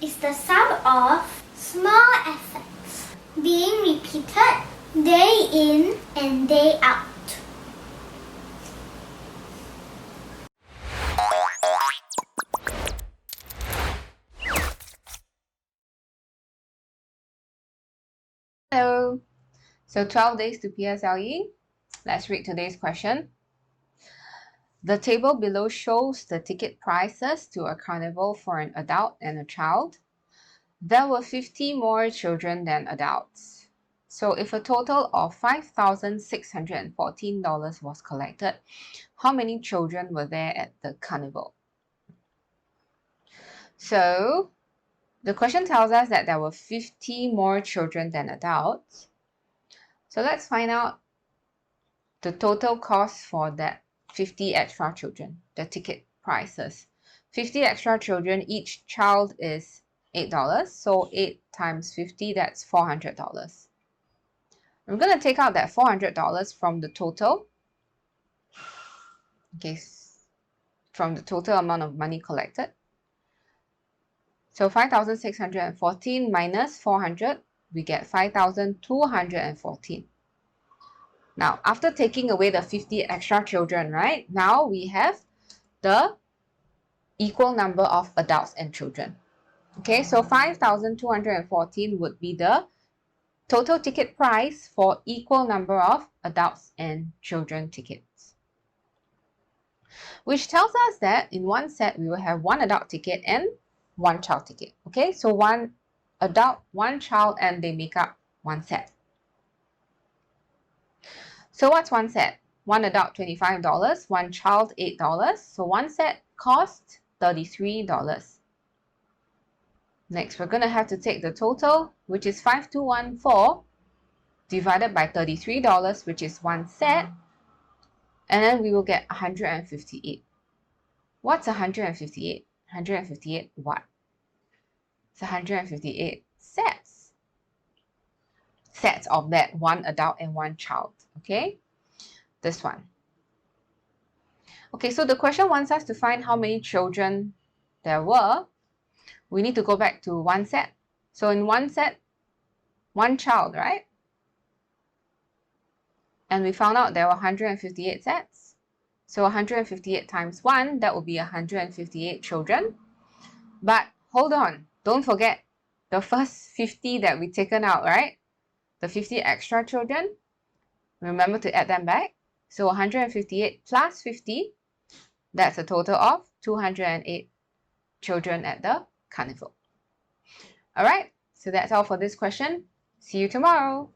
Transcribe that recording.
is the sum of small efforts being repeated day in and day out. Hello. So 12 days to PSLE. Let's read today's question. The table below shows the ticket prices to a carnival for an adult and a child. There were 50 more children than adults. So if a total of $5,614 was collected, how many children were there at the carnival? So the question tells us that there were 50 more children than adults. So let's find out the total cost for that 50 extra children, the ticket prices. 50 extra children, each child is $8. So 8 times 50, that's $400. I'm going to take out that $400 from the total. Okay, from the total amount of money collected. So 5,614 minus 400, we get 5,214. Now, after taking away the 50 extra children, right? Now we have the equal number of adults and children. Okay, so 5,214 would be the total ticket price for equal number of adults and children tickets. Which tells us that in one set, we will have one adult ticket and one child ticket. Okay, so one adult, one child, and they make up one set. So what's one set? One adult, $25, one child, $8. So one set costs $33. Next, we're going to have to take the total, which is 5,214, divided by $33, which is one set, and then we will get 158. What's 158? 158 what? It's 158 sets. Sets of that one adult and one child, okay? This one. Okay, so the question wants us to find how many children there were. We need to go back to one set. So in one set, one child, right? And we found out there were 158 sets. So 158 times 1, that will be 158 children. But hold on, don't forget the first 50 that we taken out, right? The 50 extra children, remember to add them back. So 158 plus 50, that's a total of 208 children at the carnival. All right, so that's all for this question. See you tomorrow.